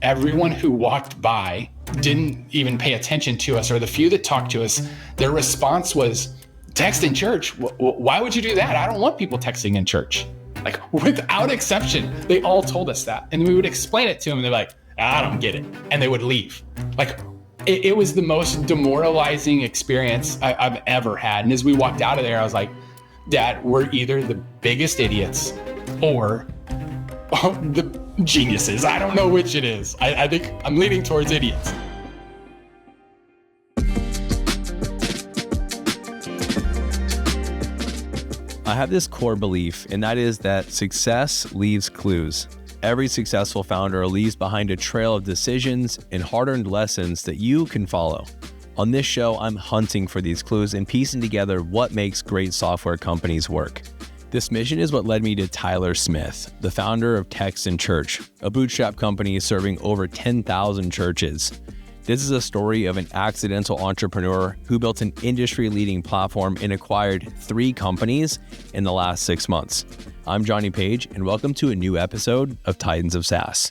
everyone who walked by didn't even pay attention to us, or the few that talked to us, their response was, text in church? Why would you do that? I don't want people texting in church. Like, without exception, they all told us that. And we would explain it to them, and they're like, I don't get it. And they would leave. Like, it was the most demoralizing experience I've ever had. And as we walked out of there, I was like, Dad, we're either the biggest idiots or the geniuses. I don't know which it is. I think I'm leaning towards idiots. I have this core belief, and that is that success leaves clues. Every successful founder leaves behind a trail of decisions and hard-earned lessons that you can follow. On this show, I'm hunting for these clues and piecing together what makes great software companies work. This mission is what led me to Tyler Smith, the founder of Text in Church, a bootstrap company serving over 10,000 churches. This is a story of an accidental entrepreneur who built an industry-leading platform and acquired 3 companies in the last 6 months. I'm Johnny Page, and welcome to a new episode of Titans of SaaS.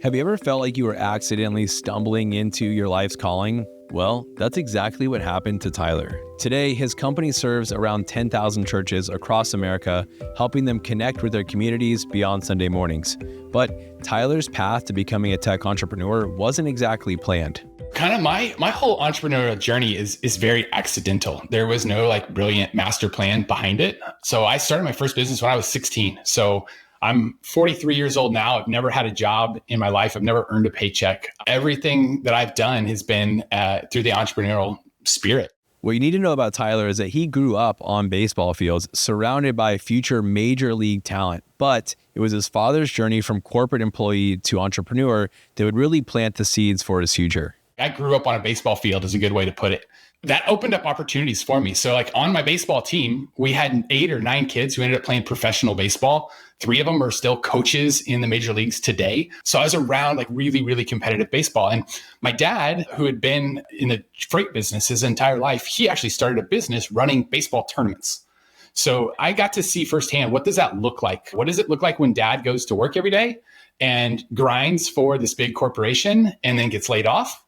Have you ever felt like you were accidentally stumbling into your life's calling? Well, that's exactly what happened to Tyler. Today, his company serves around 10,000 churches across America, helping them connect with their communities beyond Sunday mornings. But Tyler's path to becoming a tech entrepreneur wasn't exactly planned. Kind of my whole entrepreneurial journey is very accidental. There was no brilliant master plan behind it. So I started my first business when I was 16. So I'm 43 years old now. I've never had a job in my life. I've never earned a paycheck. Everything that I've done has been through the entrepreneurial spirit. What you need to know about Tyler is that he grew up on baseball fields, surrounded by future major league talent. But it was his father's journey from corporate employee to entrepreneur that would really plant the seeds for his future. I grew up on a baseball field is a good way to put it. That opened up opportunities for me. So on my baseball team, we had 8 or 9 kids who ended up playing professional baseball. 3 of them are still coaches in the major leagues today. So I was around really, really competitive baseball. And my dad, who had been in the freight business his entire life, he actually started a business running baseball tournaments. So I got to see firsthand, what does that look like? What does it look like when dad goes to work every day and grinds for this big corporation and then gets laid off?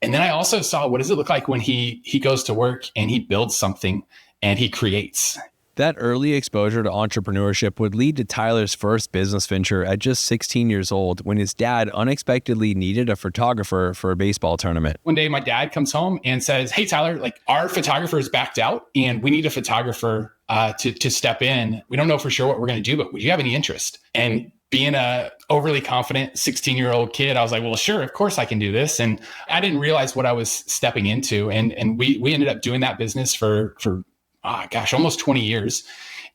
And then I also saw, what does it look like when he goes to work and he builds something and he creates? That early exposure to entrepreneurship would lead to Tyler's first business venture at just 16 years old when his dad unexpectedly needed a photographer for a baseball tournament. One day, my dad comes home and says, hey, Tyler, our photographer is backed out and we need a photographer to step in. We don't know for sure what we're going to do, but would you have any interest? And being a overly confident 16-year-old kid, I was like, well, sure, of course I can do this. And I didn't realize what I was stepping into. And we ended up doing that business for almost 20 years.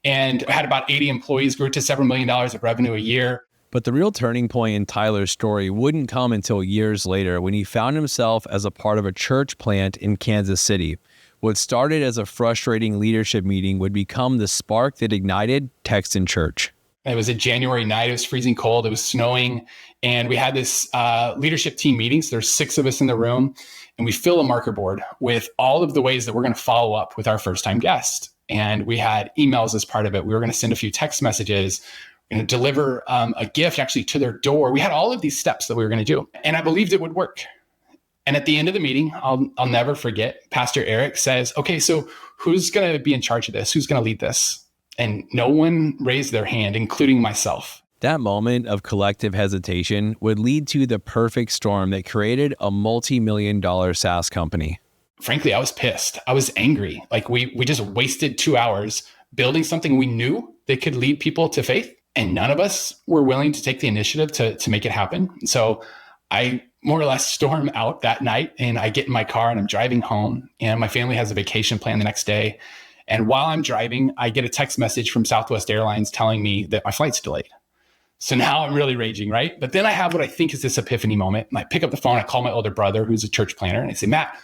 And had about 80 employees, grew to several $1 million of revenue a year. But the real turning point in Tyler's story wouldn't come until years later when he found himself as a part of a church plant in Kansas City. What started as a frustrating leadership meeting would become the spark that ignited Text in Church. It was a January night. It was freezing cold. It was snowing. And we had this leadership team meetings. There's 6 of us in the room. And we fill a marker board with all of the ways that we're going to follow up with our first-time guest. And we had emails as part of it. We were going to send a few text messages. We're going to deliver a gift actually to their door. We had all of these steps that we were going to do. And I believed it would work. And at the end of the meeting, I'll never forget, Pastor Eric says, okay, so who's going to be in charge of this? Who's going to lead this? And no one raised their hand, including myself. That moment of collective hesitation would lead to the perfect storm that created a multi-million-dollar SaaS company. Frankly, I was pissed. I was angry. We just wasted 2 hours building something we knew that could lead people to faith. And none of us were willing to take the initiative to make it happen. So I more or less storm out that night and I get in my car and I'm driving home and my family has a vacation plan the next day. And while I'm driving, I get a text message from Southwest Airlines telling me that my flight's delayed. So now I'm really raging, right? But then I have what I think is this epiphany moment. And I pick up the phone, I call my older brother, who's a church planner, and I say, Matt,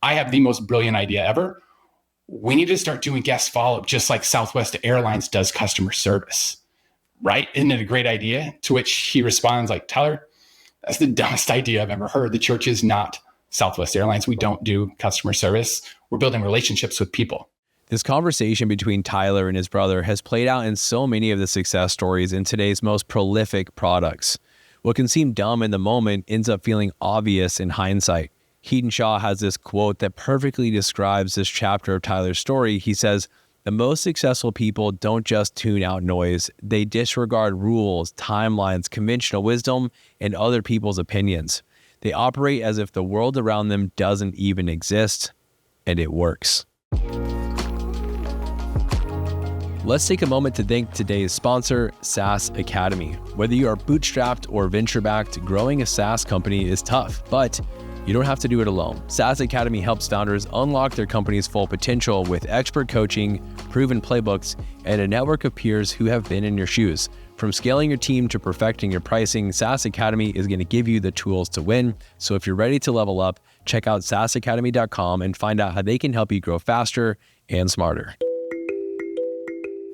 I have the most brilliant idea ever. We need to start doing guest follow-up just like Southwest Airlines does customer service, right? Isn't it a great idea? To which he responds like, Tyler, that's the dumbest idea I've ever heard. The church is not Southwest Airlines. We don't do customer service. We're building relationships with people. This conversation between Tyler and his brother has played out in so many of the success stories in today's most prolific products. What can seem dumb in the moment ends up feeling obvious in hindsight. Heaton Shaw has this quote that perfectly describes this chapter of Tyler's story. He says, "The most successful people don't just tune out noise. They disregard rules, timelines, conventional wisdom, and other people's opinions. They operate as if the world around them doesn't even exist, and it works." Let's take a moment to thank today's sponsor, SaaS Academy. Whether you are bootstrapped or venture-backed, growing a SaaS company is tough, but you don't have to do it alone. SaaS Academy helps founders unlock their company's full potential with expert coaching, proven playbooks, and a network of peers who have been in your shoes. From scaling your team to perfecting your pricing, SaaS Academy is going to give you the tools to win. So if you're ready to level up, check out saasacademy.com and find out how they can help you grow faster and smarter.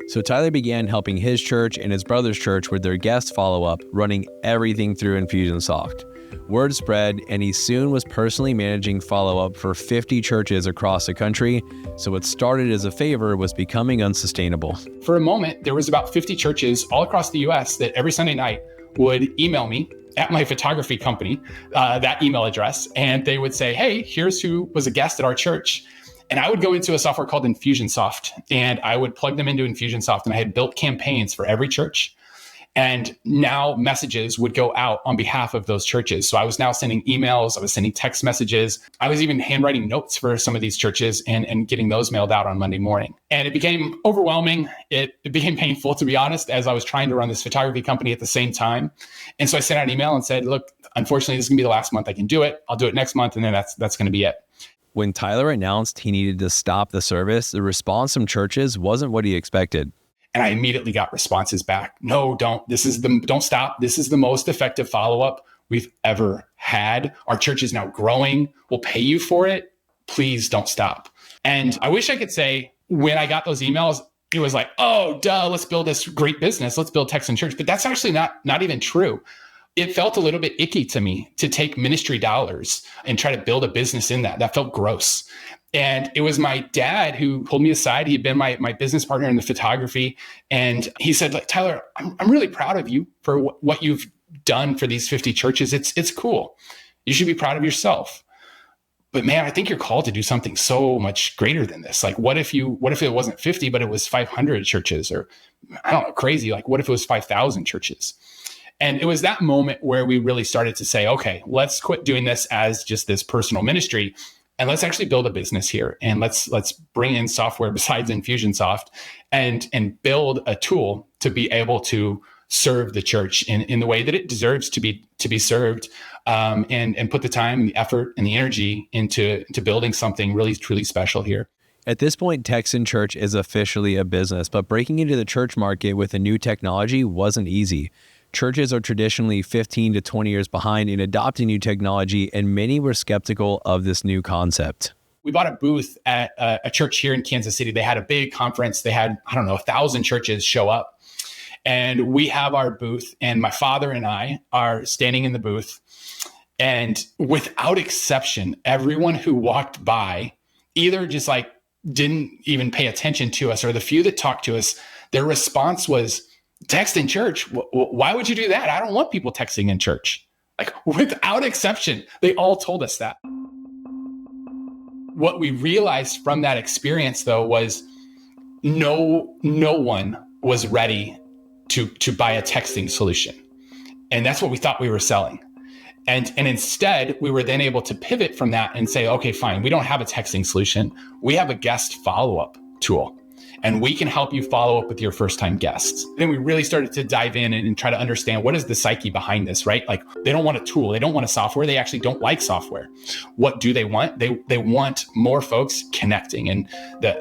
So Tyler began helping his church and his brother's church with their guest follow-up, running everything through Infusionsoft. Word spread, and he soon was personally managing follow-up for 50 churches across the country. So what started as a favor was becoming unsustainable. For a moment, there was about 50 churches all across the US that every Sunday night would email me at my photography company, that email address, and they would say, "Hey, here's who was a guest at our church." And I would go into a software called Infusionsoft, and I would plug them into Infusionsoft, and I had built campaigns for every church. And now messages would go out on behalf of those churches. So I was now sending emails, I was sending text messages. I was even handwriting notes for some of these churches and getting those mailed out on Monday morning. And it became overwhelming. It became painful, to be honest, as I was trying to run this photography company at the same time. And so I sent out an email and said, "Look, unfortunately, this is gonna be the last month I can do it. I'll do it next month, and then that's gonna be it." When Tyler announced he needed to stop the service, the response from churches wasn't what he expected. And I immediately got responses back. "No, don't. Don't stop. This is the most effective follow-up we've ever had. Our church is now growing. We'll pay you for it. Please don't stop." And I wish I could say when I got those emails, it was like, "Oh, duh, let's build this great business. Let's build Texan Church." But that's actually not even true. It felt a little bit icky to me to take ministry dollars and try to build a business in that. That felt gross. And it was my dad who pulled me aside. He'd been my business partner in the photography. And he said, like, "Tyler, I'm really proud of you for what you've done for these 50 churches. It's cool. You should be proud of yourself. But man, I think you're called to do something so much greater than this. Like, what if it wasn't 50, but it was 500 churches, or I don't know, crazy. Like, what if it was 5,000 churches?" And it was that moment where we really started to say, okay, let's quit doing this as just this personal ministry, and let's actually build a business here. And let's bring in software besides Infusionsoft and build a tool to be able to serve the church in the way that it deserves to be served, and put the time and the effort and the energy into building something really, truly special here. At this point, Texan Church is officially a business, but breaking into the church market with a new technology wasn't easy. Churches are traditionally 15 to 20 years behind in adopting new technology, and many were skeptical of this new concept. We bought a booth at a church here in Kansas City. They had a big conference. They had, 1,000 churches show up. And we have our booth, and my father and I are standing in the booth. And without exception, everyone who walked by either just like didn't even pay attention to us, or the few that talked to us, their response was, "Text in church? Why would you do that? I don't want people texting in church." Like, without exception, they all told us that. What we realized from that experience, though, was no one was ready to buy a texting solution. And that's what we thought we were selling. And instead, we were then able to pivot from that and say, okay, fine, we don't have a texting solution. We have a guest follow-up tool, and we can help you follow up with your first-time guests. Then we really started to dive in and try to understand, what is the psyche behind this, right? Like, they don't want a tool. They don't want a software. They actually don't like software. What do they want? They want more folks connecting. And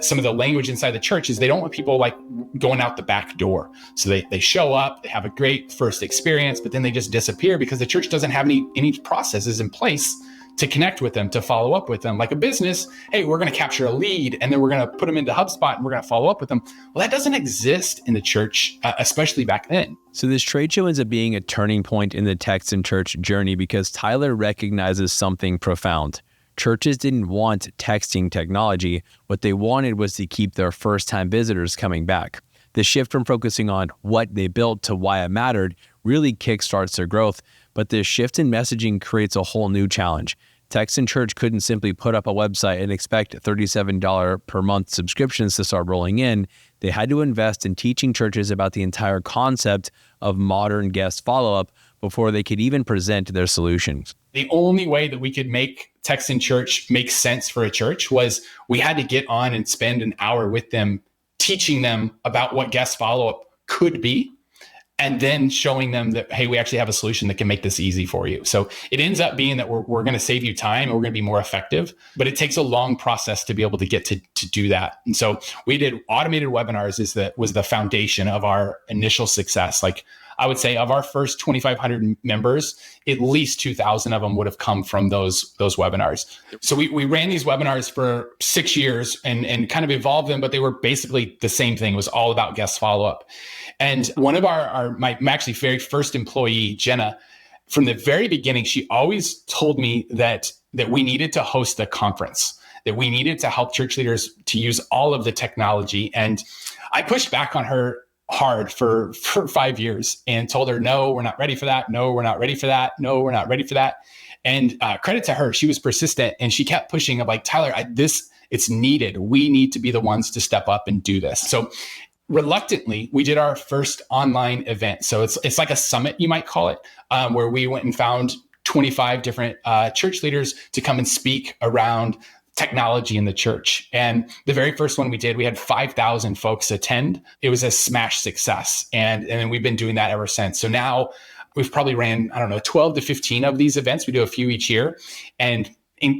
some of the language inside the church is they don't want people like going out the back door. So they show up, they have a great first experience, but then they just disappear because the church doesn't have any processes in place to connect with them, to follow up with them. Like a business, hey, we're going to capture a lead and then we're going to put them into HubSpot and we're going to follow up with them. Well, that doesn't exist in the church, especially back then. So this trade show ends up being a turning point in the Texan Church journey because Tyler recognizes something profound. Churches didn't want texting technology. What they wanted was to keep their first-time visitors coming back. The shift from focusing on what they built to why it mattered really kickstarts their growth, but this shift in messaging creates a whole new challenge. Text and Church couldn't simply put up a website and expect $37 per month subscriptions to start rolling in. They had to invest in teaching churches about the entire concept of modern guest follow-up before they could even present their solutions. The only way that we could make Text and Church make sense for a church was we had to get on and spend an hour with them, teaching them about what guest follow-up could be, and then showing them that, hey, we actually have a solution that can make this easy for you. So it ends up being that we're going to save you time and we're going to be more effective, but it takes a long process to be able to get to do that. And so we did automated webinars was the foundation of our initial success. Like I would say of our first 2,500 members, at least 2,000 of them would have come from those webinars. So we ran these webinars for 6 years and kind of evolved them, but they were basically the same thing. It was all about guest follow-up. And one of my actually very first employee, Jenna, from the very beginning, she always told me that we needed to host a conference, that we needed to help church leaders to use all of the technology. And I pushed back on her hard for 5 years and told her, no, we're not ready for that. No, we're not ready for that. No, we're not ready for that. And credit to her, she was persistent and she kept pushing. I'm like, Tyler, it's needed. We need to be the ones to step up and do this. So reluctantly, we did our first online event. So it's like a summit, you might call it, where we went and found 25 different church leaders to come and speak around technology in the church. And the very first one we did, we had 5,000 folks attend. It was a smash success. And then we've been doing that ever since. So now we've probably ran, 12 to 15 of these events. We do a few each year. And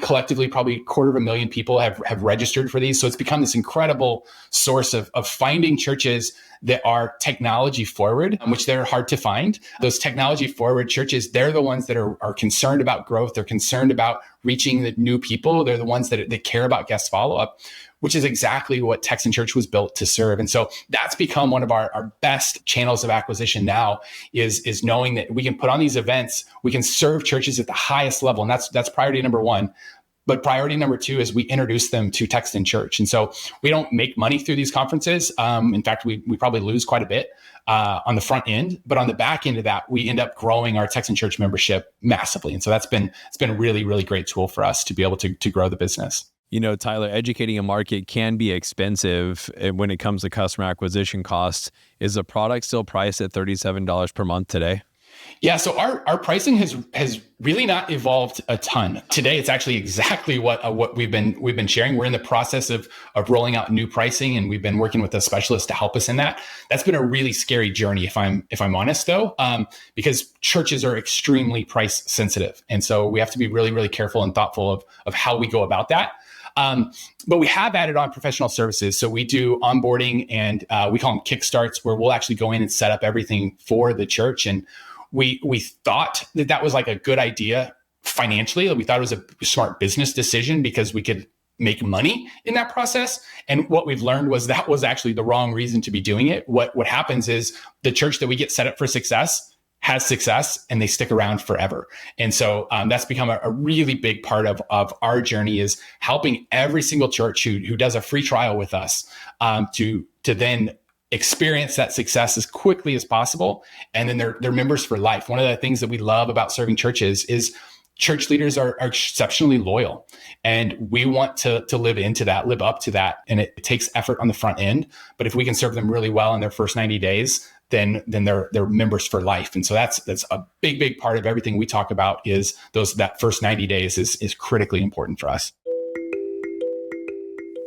collectively, probably 250,000 people have registered for these. So it's become this incredible source of finding churches that are technology forward, which they're hard to find. Those technology forward churches, they're the ones that are concerned about growth. They're concerned about reaching the new people. They're the ones that care about guest follow-up, which is exactly what Text and Church was built to serve. And so that's become one of our best channels of acquisition now is knowing that we can put on these events, we can serve churches at the highest level. And that's priority number one. But priority number two is we introduce them to Text and Church. And so we don't make money through these conferences. In fact, we probably lose quite a bit on the front end. But on the back end of that, we end up growing our Text and Church membership massively. And so it's been a really, really great tool for us to be able to grow the business. You know, Tyler, educating a market can be expensive when it comes to customer acquisition costs. Is the product still priced at $37 per month today? Yeah, so our pricing has really not evolved a ton. Today, it's actually exactly what we've been sharing. We're in the process of rolling out new pricing, and we've been working with a specialist to help us in that. That's been a really scary journey, if I'm honest, though, because churches are extremely price sensitive, and so we have to be really, really careful and thoughtful of how we go about that. But we have added on professional services. So we do onboarding and we call them kickstarts, where we'll actually go in and set up everything for the church. And we thought that was like a good idea financially. We thought it was a smart business decision because we could make money in that process. And what we've learned was that was actually the wrong reason to be doing it. What happens is the church that we get set up for success has success and they stick around forever. And so that's become a really big part of our journey, is helping every single church who does a free trial with us to then experience that success as quickly as possible. And then they're members for life. One of the things that we love about serving churches is church leaders are exceptionally loyal, and we want to live up to that. And it takes effort on the front end, but if we can serve them really well in their first 90 days, then they're members for life. And so that's a big part of everything we talk about, is that first 90 days is critically important for us.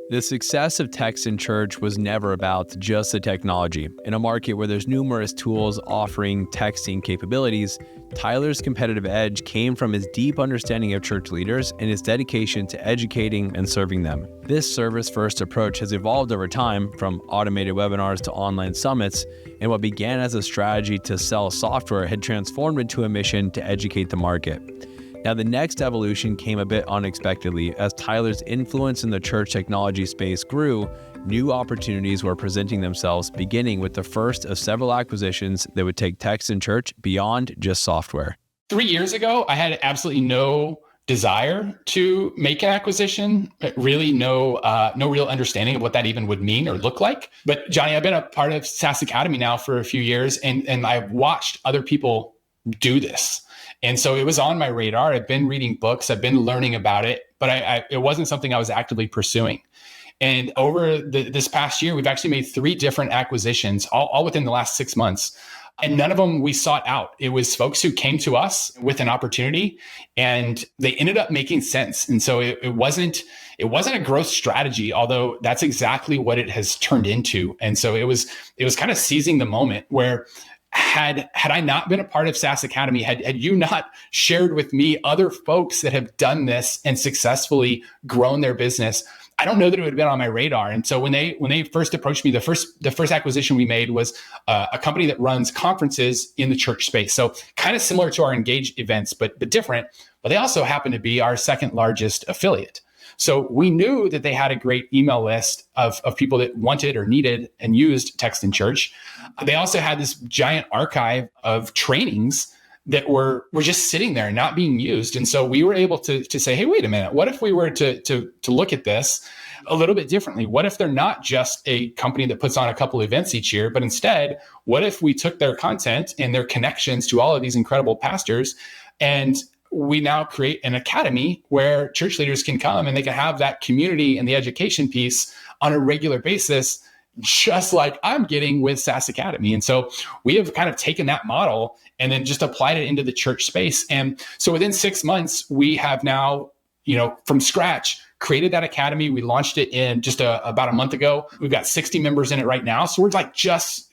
The success of Text and Church was never about just the technology. In a market where there's numerous tools offering texting capabilities, Tyler's competitive edge came from his deep understanding of church leaders and his dedication to educating and serving them. This service-first approach has evolved over time, from automated webinars to online summits, and what began as a strategy to sell software had transformed into a mission to educate the market. Now, the next evolution came a bit unexpectedly. As Tyler's influence in the church technology space grew, new opportunities were presenting themselves, beginning with the first of several acquisitions that would take Text and Church beyond just software. 3 years ago, I had absolutely no desire to make an acquisition, but really no real understanding of what that even would mean or look like. But Johnny, I've been a part of SaaS Academy now for a few years, and I've watched other people do this. And so it was on my radar. I've been reading books, I've been learning about it, but it wasn't something I was actively pursuing. And over this past year, we've actually made 3 different acquisitions, all within the last 6 months. And none of them we sought out. It was folks who came to us with an opportunity, and they ended up making sense. And so it wasn't a growth strategy, although that's exactly what it has turned into. And so it was kind of seizing the moment where had I not been a part of SaaS Academy, had you not shared with me other folks that have done this and successfully grown their business, I don't know that it would have been on my radar. And so when they first approached me, the first acquisition we made was a company that runs conferences in the church space. So kind of similar to our Engage events, but different. But they also happen to be our second largest affiliate. So we knew that they had a great email list of people that wanted or needed and used Text in Church. They also had this giant archive of trainings that were just sitting there not being used. And so we were able to say, hey, wait a minute, what if we were to look at this a little bit differently? What if they're not just a company that puts on a couple events each year, but instead, what if we took their content and their connections to all of these incredible pastors, and we now create an academy where church leaders can come and they can have that community and the education piece on a regular basis, just like I'm getting with SaaS Academy. And so we have kind of taken that model and then just applied it into the church space. And so within 6 months, we have now, from scratch, created that academy. We launched it in just about a month ago. We've got 60 members in it right now. So we're like just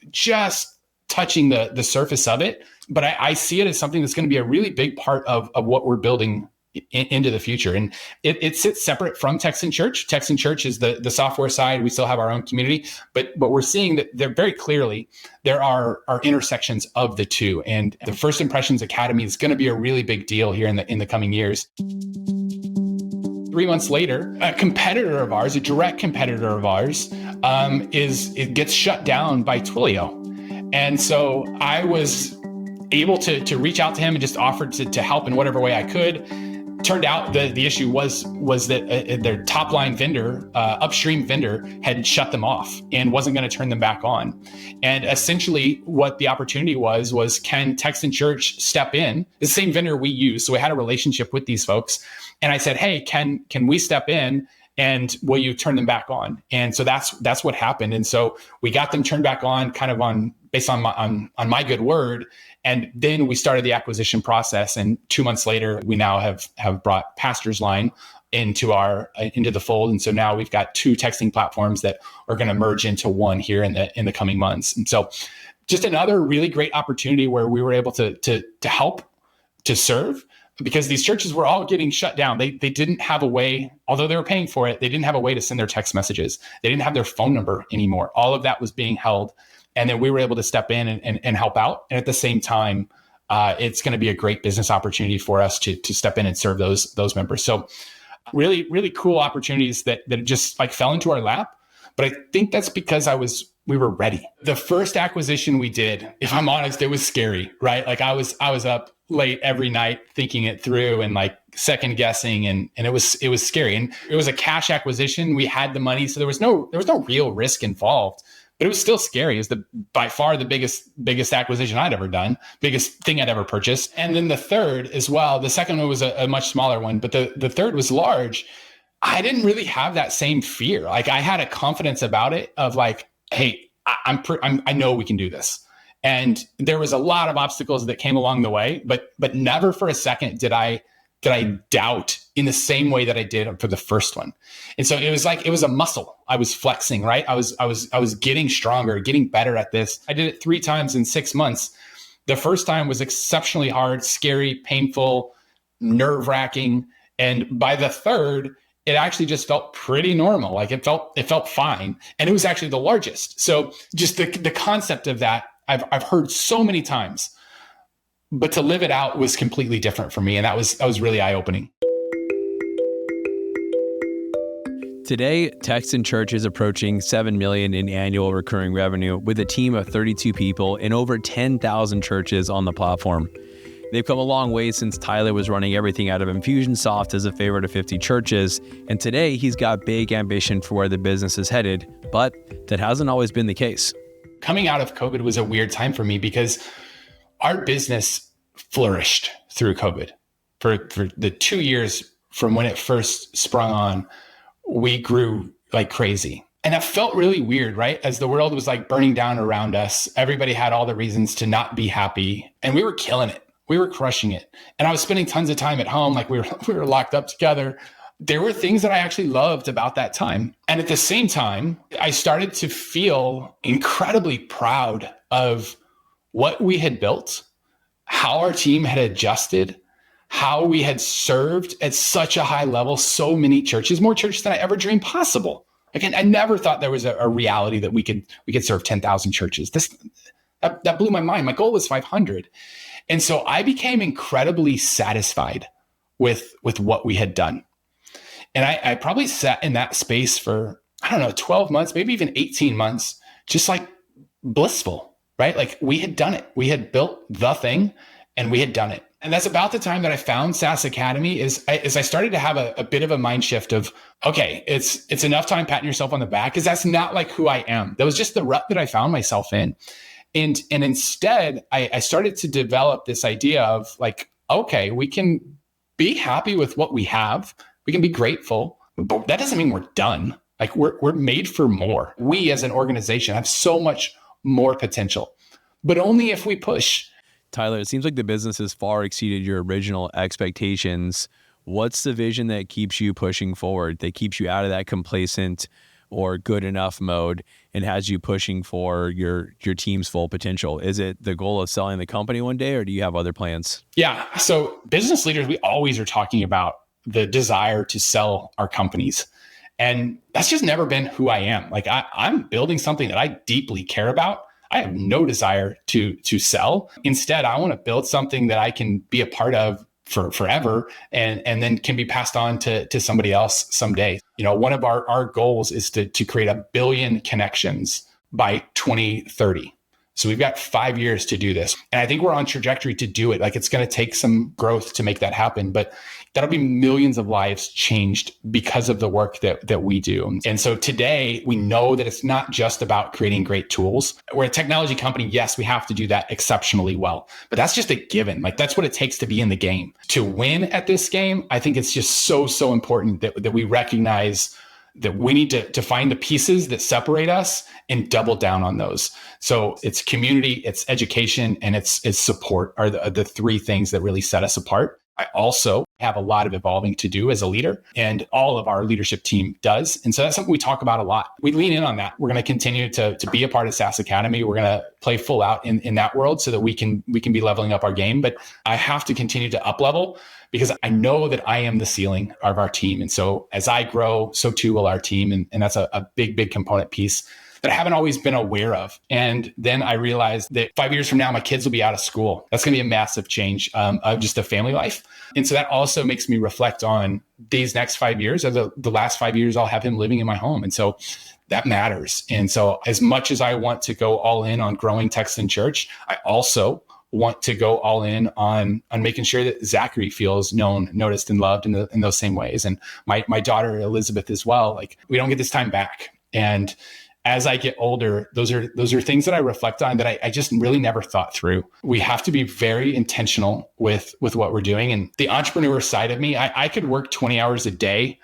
touching the surface of it. But I see it as something that's going to be a really big part of what we're building into the future. And it sits separate from Text in Church. Text in Church is the software side. We still have our own community, but we're seeing that there very clearly, there are intersections of the two. And the First Impressions Academy is going to be a really big deal here in the coming years. 3 months later, a competitor of ours, a direct competitor of ours, it gets shut down by Twilio. And so I was able to reach out to him and just offered to help in whatever way I could. Turned out the issue was that their top line vendor, upstream vendor, had shut them off and wasn't going to turn them back on. And essentially what the opportunity was, can Text in Church step in? The same vendor we use. So we had a relationship with these folks. And I said, hey, can we step in and will you turn them back on? And so that's what happened. And so we got them turned back on kind of based on my good word. And then we started the acquisition process. And 2 months later, we now have brought Pastor's Line into the fold. And so now we've got 2 texting platforms that are going to merge into one here in the coming months. And so just another really great opportunity where we were able to help, to serve, because these churches were all getting shut down. They didn't have a way, although they were paying for it, they didn't have a way to send their text messages. They didn't have their phone number anymore. All of that was being held. And then we were able to step in and help out. And at the same time, it's going to be a great business opportunity for us to step in and serve those members. So really, really cool opportunities that just like fell into our lap. But I think that's because we were ready. The first acquisition we did, if I'm honest, it was scary, right? Like I was up late every night thinking it through and like second guessing, and it was scary. And it was a cash acquisition. We had the money, so there was no real risk involved. But it was still scary. It was by far the biggest acquisition I'd ever done, biggest thing I'd ever purchased. And then the third as well. The second one was a much smaller one, but the third was large. I didn't really have that same fear. Like I had a confidence about it of like, hey, I know we can do this. And there was a lot of obstacles that came along the way, but never for a second did I doubt in the same way that I did for the first one. And so it was like, it was a muscle I was flexing, right? I was getting stronger, getting better at this. I did it 3 times in 6 months. The first time was exceptionally hard, scary, painful, nerve-wracking. And by the third, it actually just felt pretty normal. Like it felt fine. And it was actually the largest. So just the concept of that, I've heard so many times, but to live it out was completely different for me. And that was really eye-opening. Today, Text in Church is approaching $7 million in annual recurring revenue with a team of 32 people in over 10,000 churches on the platform. They've come a long way since Tyler was running everything out of Infusionsoft as a favor to 50 churches, and today he's got big ambition for where the business is headed, but that hasn't always been the case. Coming out of COVID was a weird time for me because our business flourished through COVID. For the 2 years from when it first sprung on, we grew like crazy. And that felt really weird, right? As the world was like burning down around us, everybody had all the reasons to not be happy, and we were killing it. We were crushing it. And I was spending tons of time at home, like we were locked up together. There were things that I actually loved about that time. And at the same time, I started to feel incredibly proud of what we had built, how our team had adjusted, how we had served at such a high level, so many churches, more churches than I ever dreamed possible. Again, I never thought there was a reality that we could serve 10,000 churches. That blew my mind. My goal was 500. And so I became incredibly satisfied with what we had done. And I probably sat in that space for, 12 months, maybe even 18 months, just like blissful, right? Like we had done it. We had built the thing and we had done it. And that's about the time that I found SaaS Academy is I started to have a bit of a mind shift of, okay, it's enough time patting yourself on the back because that's not like who I am. That was just the rut that I found myself in. And instead, I started to develop this idea of like, okay, we can be happy with what we have. We can be grateful, but that doesn't mean we're done. Like we're made for more. We as an organization have so much more potential, but only if we push. Tyler, it seems like the business has far exceeded your original expectations. What's the vision that keeps you pushing forward, that keeps you out of that complacent or good enough mode and has you pushing for your team's full potential? Is it the goal of selling the company one day, or do you have other plans? Yeah. So business leaders, we always are talking about the desire to sell our companies. And that's just never been who I am. Like I'm building something that I deeply care about. I have no desire to sell. Instead, I want to build something that I can be a part of for forever and then can be passed on to somebody else someday. One of our goals is to create 1 billion connections by 2030. So we've got 5 years to do this. And I think we're on trajectory to do it. Like it's going to take some growth to make that happen, but that'll be millions of lives changed because of the work that we do. And so today we know that it's not just about creating great tools. We're a technology company. Yes, we have to do that exceptionally well, but that's just a given. Like that's what it takes to be in the game. To win at this game, I think it's just so important that we recognize that we need to find the pieces that separate us and double down on those. So it's community, it's education, and it's support are the three things that really set us apart. I also have a lot of evolving to do as a leader, and all of our leadership team does. And so that's something we talk about a lot. We lean in on that. We're going to continue to be a part of SaaS Academy. We're going to play full out in that world so that we can be leveling up our game. But I have to continue to up level because I know that I am the ceiling of our team. And so as I grow, so too will our team. And that's a big component piece that I haven't always been aware of. And then I realized that 5 years from now, my kids will be out of school. That's going to be a massive change of just a family life. And so that also makes me reflect on these next 5 years. Or the last 5 years, I'll have him living in my home. And so that matters. And so as much as I want to go all in on growing Texan Church, I also want to go all in on making sure that Zachary feels known, noticed, and loved in those same ways. And my daughter, Elizabeth, as well. Like we don't get this time back. And as I get older, those are things that I reflect on that I just really never thought through. We have to be very intentional with what we're doing. And the entrepreneur side of me, I could work 20 hours a day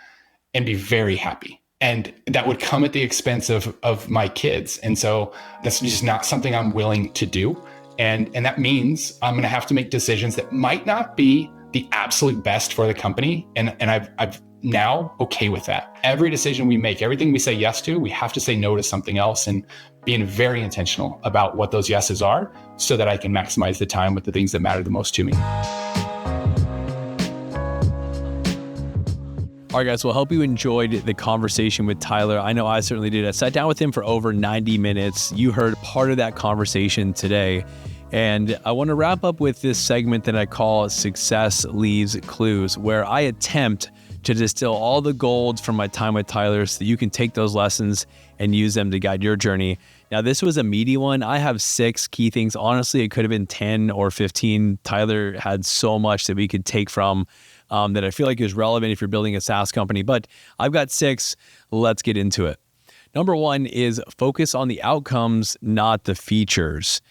and be very happy. And that would come at the expense of my kids. And so that's just not something I'm willing to do. And that means I'm going to have to make decisions that might not be the absolute best for the company. And I've now okay with that. Every decision we make, everything we say yes to, we have to say no to something else, and being very intentional about what those yeses are so that I can maximize the time with the things that matter the most to me. All right, guys, well, I hope you enjoyed the conversation with Tyler. I know I certainly did. I sat down with him for over 90 minutes. You heard part of that conversation today. And I want to wrap up with this segment that I call Success Leaves Clues, where I attempt to distill all the gold from my time with Tyler so that you can take those lessons and use them to guide your journey. Now, this was a meaty one. I have 6 key things. Honestly, it could have been 10 or 15. Tyler had so much that we could take from that I feel like is relevant if you're building a SaaS company, but I've got 6. Let's get into it. Number 1 is focus on the outcomes, not the features.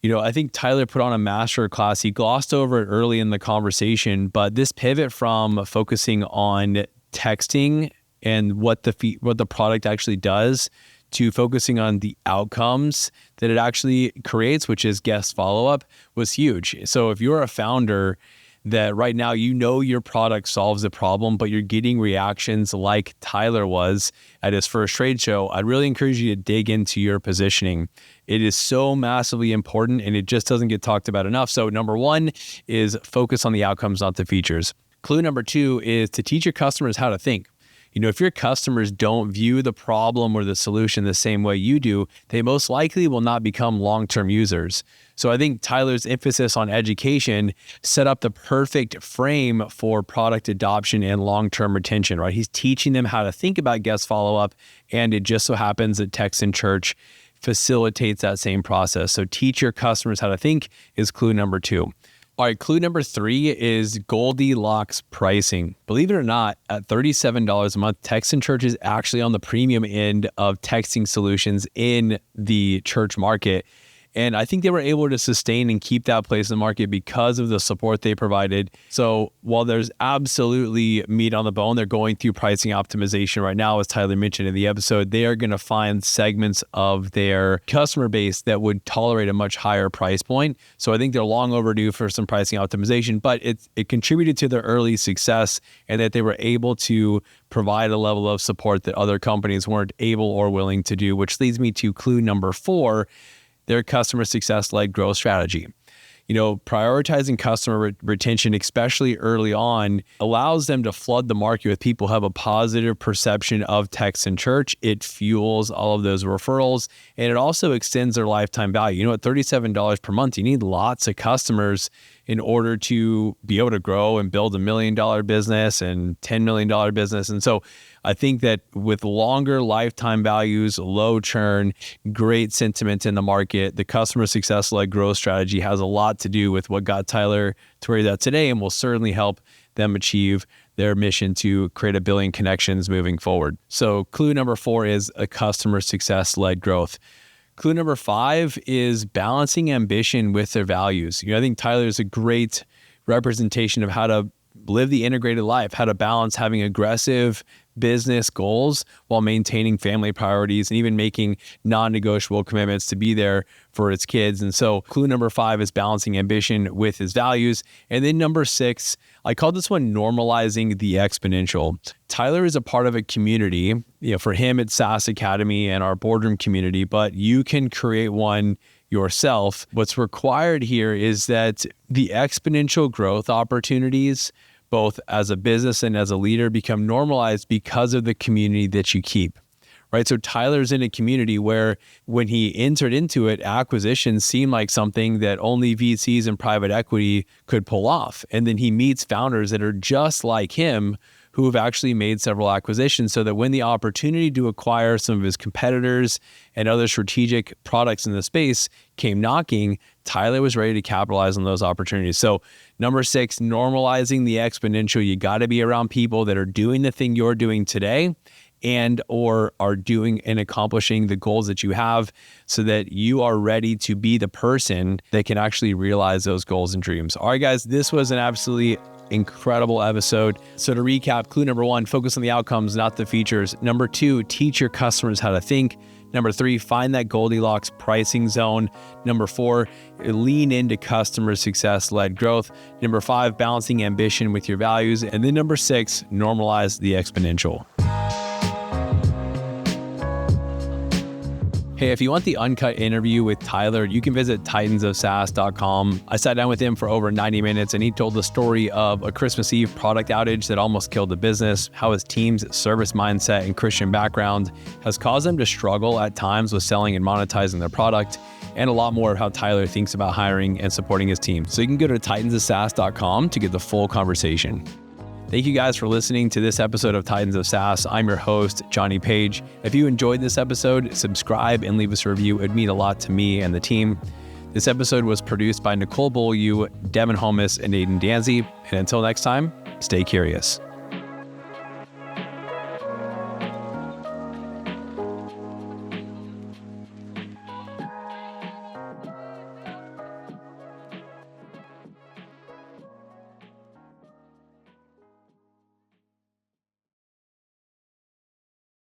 I think Tyler put on a master class. He glossed over it early in the conversation, but this pivot from focusing on texting and what the product actually does to focusing on the outcomes that it actually creates, which is guest follow-up, was huge. So if you're a founder that right now your product solves a problem, but you're getting reactions like Tyler was at his first trade show, I'd really encourage you to dig into your positioning. It is so massively important, and it just doesn't get talked about enough. So number 1 is focus on the outcomes, not the features. Clue number 2 is to teach your customers how to think. If your customers don't view the problem or the solution the same way you do, they most likely will not become long-term users. So I think Tyler's emphasis on education set up the perfect frame for product adoption and long-term retention, right? He's teaching them how to think about guest follow-up, and it just so happens that Text in Church facilitates that same process. So teach your customers how to think is clue number 2. All right, clue number 3 is Goldilocks pricing. Believe it or not, at $37 a month, Text in Church is actually on the premium end of texting solutions in the church market. And I think they were able to sustain and keep that place in the market because of the support they provided. So while there's absolutely meat on the bone, they're going through pricing optimization right now, as Tyler mentioned in the episode. They are going to find segments of their customer base that would tolerate a much higher price point. So I think they're long overdue for some pricing optimization, but it contributed to their early success and that they were able to provide a level of support that other companies weren't able or willing to do, which leads me to clue number 4, their customer success-led growth strategy. Prioritizing customer retention, especially early on, allows them to flood the market with people who have a positive perception of Text in Church. It fuels all of those referrals, and it also extends their lifetime value. At $37 per month, you need lots of customers in order to be able to grow and build $1 million business and $10 million business. And so I think that with longer lifetime values, low churn, great sentiment in the market, the customer success-led growth strategy has a lot to do with what got Tyler to where he's at today and will certainly help them achieve their mission to create 1 billion connections moving forward. So clue number 4 is a customer success-led growth. Clue number 5 is balancing ambition with their values. I think Tyler is a great representation of how to live the integrated life, how to balance having aggressive business goals while maintaining family priorities and even making non-negotiable commitments to be there for its kids. And so clue number 5 is balancing ambition with his values. And then number 6, I call this one normalizing the exponential. Tyler is a part of a community. For him, it's SaaS Academy and our boardroom community, but you can create one yourself. What's required here is that the exponential growth opportunities, both as a business and as a leader, become normalized because of the community that you keep, right? So Tyler's in a community where when he entered into it, acquisitions seemed like something that only VCs and private equity could pull off. And then he meets founders that are just like him who have actually made several acquisitions, so that when the opportunity to acquire some of his competitors and other strategic products in the space came knocking, Tyler was ready to capitalize on those opportunities. So number 6, normalizing the exponential. You got to be around people that are doing the thing you're doing today and or are doing and accomplishing the goals that you have, so that you are ready to be the person that can actually realize those goals and dreams. All right, guys, this was an absolutely incredible episode. So to recap, clue number 1, focus on the outcomes, not the features. Number 2, teach your customers how to think. Number 3, find that Goldilocks pricing zone. Number 4, lean into customer success-led growth. Number 5, balancing ambition with your values. And then number 6, normalize the exponential. Hey, if you want the uncut interview with Tyler, you can visit titansofsaas.com. I sat down with him for over 90 minutes and he told the story of a Christmas Eve product outage that almost killed the business, how his team's service mindset and Christian background has caused them to struggle at times with selling and monetizing their product, and a lot more of how Tyler thinks about hiring and supporting his team. So you can go to titansofsaas.com to get the full conversation. Thank you guys for listening to this episode of Titans of SaaS. I'm your host, Johnny Page. If you enjoyed this episode, subscribe and leave us a review. It'd mean a lot to me and the team. This episode was produced by Nicole Beaulieu, Devin Holmes, and Aiden Danzy. And until next time, stay curious.